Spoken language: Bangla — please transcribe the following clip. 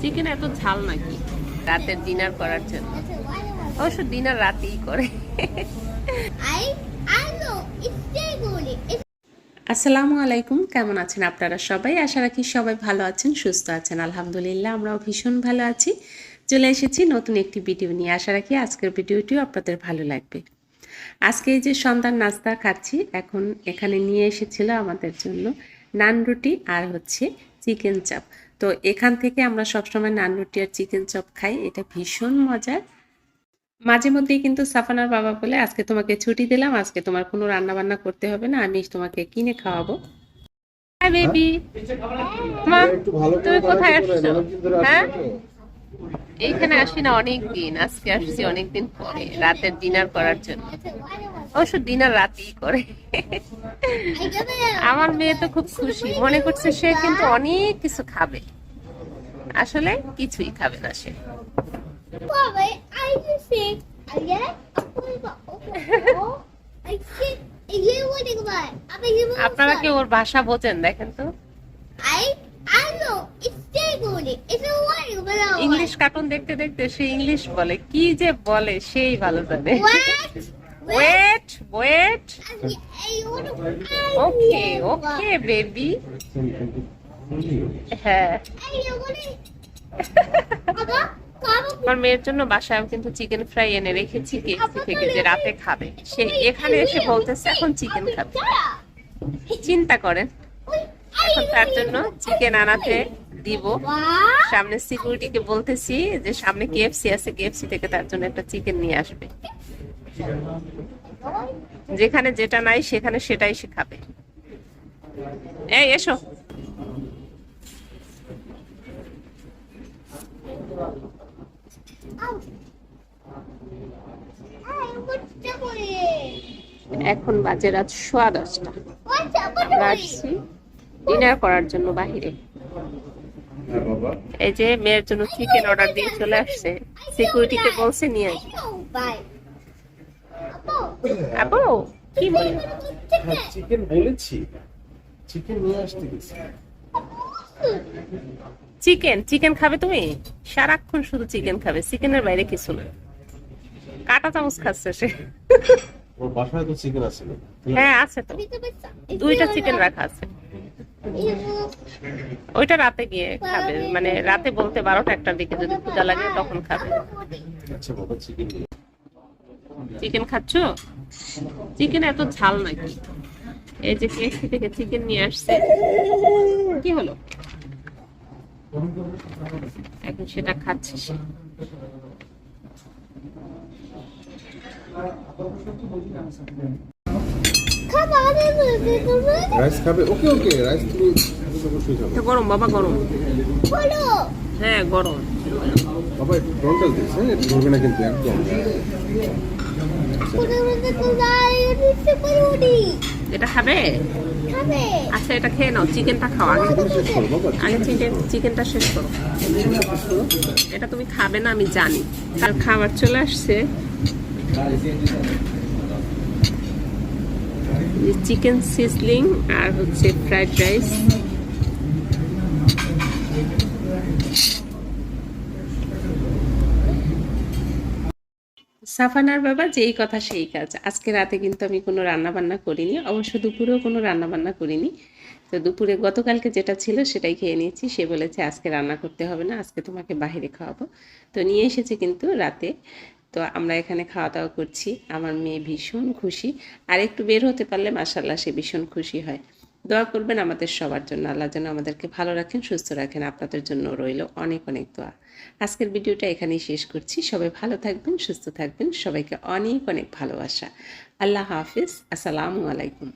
চিকেন এত ঝাল নাকি রাতের ডিনার করার জন্য? অবশ্য ডিনার রাতেই করে। আসসালামু আলাইকুম, কেমন আছেন আপনারা সবাই? আশা রাখি সবাই ভালো আছেন, সুস্থ আছেন। আলহামদুলিল্লাহ আমরাও ভীষণ ভালো আছি। চলে এসেছি নতুন একটি ভিডিও নিয়ে। আশা রাখি আজকের ভিডিওটিও আপনাদের ভালো লাগবে। আজকে এই যে সন্ধ্যার নাস্তা খাচ্ছি, এখন এখানে নিয়ে এসেছিল আমাদের জন্য নান রুটি আর হচ্ছে চিকেন চাপ। তো এখান থেকে আমরা সবসময় নান রুটি আর চিকেন চপ খাই, এটা ভীষণ মজার। মাঝে মধ্যেই কিন্তু সাফানার বাবা বলে, আজকে তোমাকে ছুটি দিলাম, আজকে তোমার কোনো রান্না বান্না করতে হবে না, আমি তোমাকে কিনে খাওয়াবো। হাই হ্যাঁ? বেবি, মা একটু ভালো করে তুমি কোথায় দাঁড়াতে পারেন, আসছো? অনেকদিন ধরে হ্যাঁ, আসছেন তো। এইখানে আসি না অনেক দিন, আজকে আসছি অনেকদিন পরে রাতের ডিনার করার জন্য। অবশ্য ডিনার রাতেই করে। আমার মেয়ে তো খুব খুশি, মনে করছে সে কিন্তু অনেক কিছু খাবে, আসলে কিছুই খাবে না সে। আপনারা কি ওর ভাষা বোঝেন? দেখেন তো, ইংলিশ কার্টুন দেখতে দেখতে সে ইংলিশ বলে, কি যে বলে সেই ভালো জানে। ওয়েট ওয়েট, ওকে ওকে বেবি। হ্যাঁ, আমার মেয়ের জন্য বাসায় কিন্তু চিকেন ফ্রাই এনে রেখেছি কেএফসি থেকে, যে রাতে খাবে। সে এখানে এসে বলতেছে এখন চিকেন খাবে। চিন্তা করেন, এখন তার জন্য চিকেন আনাতে দিব। সামনে সিকিউরিটিকে বলতেছি যে সামনে কেএফসি আছে, কেএফসি থেকে তার জন্য একটা চিকেন নিয়ে আসবে। যেখানে যেটা নাই সেখানে সেটাই সে খাবে। এই এসো, এখন বাজে রাত 10:15। আমরা আসছি ডিনার করার জন্য বাহিরে। হ্যাঁ বাবা, এই যে মেয়ের জন্য চিকেন অর্ডার দিয়ে চলে আসছে, সিকিউরিটিকে বলছে নিয়ে আসবে। আপু কি বলে? হ্যাঁ চিকেন বলেছি, চিকেন নিয়ে আসতে গেছি। চিকেন চিকেন খাবে তুমি? সারাক্ষণ শুধু চিকেন খাবে, চিকেনের বাইরে কিছু না। কাটা চামচ খাচ্ছে সে। ওর বাসায় তো চিকেন আছে না? হ্যাঁ আছে তো, 2টা চিকেন রাখা আছে। ওইটা রাতে গিয়ে খাবে, মানে রাতে বলতে 12টা-1টার দিকে যদি ক্ষুধা লাগে তখন খাবে। আচ্ছা বাবা, চিকেন নিয়ে চিকেন খাচ্ছ? চিকেন এত ঝাল নাকি? এই যে কেএফসি থেকে চিকেন নিয়ে আসছে। কি হলো? এখন সেটা খাচ্ছে সে। রাইস খাবে? ওকে ওকে, রাইস তুমি অবশ্যই খাবে। এটা গরম বাবা, গরম। হ্যাঁ গরম। বাবা একটু ফ্রন্টাল দিস, হ্যাঁ একটু ধরবে না কিন্তু একদম। এটা খাবে? আচ্ছা এটা খেয়ে নাও, চিকেনটা খাও আগে। শেষ করো বাবা। আগে চিকেনটা শেষ করো। এটা তুমি খাবে না আমি জানি। তার খাবার চলে আসছে, চিকেন সিজলিং আর হচ্ছে ফ্রাইড রাইস। সাফানার বাবা যেই কথা সেই কাজ। আজকে রাতে কিন্তু আমি কোনো রান্না বান্না করিনি, অবশ্য দুপুরেও কোনো রান্না বান্না করিনি। তো দুপুরে গতকালকে যেটা ছিল সেটাই খেয়ে নিয়েছি। সে বলেছে আজকে রান্না করতে হবে না, আজকে তোমাকে বাইরে খাওয়াবো। তো নিয়ে এসেছে কিন্তু রাতে। তো আমরা এখানে খাওয়া দাওয়া করছি, আমার মেয়ে ভীষণ খুশি। আর একটু বের হতে পারলে মাশাআল্লাহ সে ভীষণ খুশি হয়। দোয়া করবেন আমাদের সবার জন্য, আল্লাহ যেন আমাদেরকে ভালো রাখেন, সুস্থ রাখেন। আপনাদের জন্য রইল অনেক অনেক দোয়া। আজকের ভিডিওটা এখানেই শেষ করছি। সবাই ভালো থাকবেন, সুস্থ থাকবেন। সবাইকে অনেক অনেক ভালোবাসা। আল্লাহ হাফিজ, আসসালামু আলাইকুম।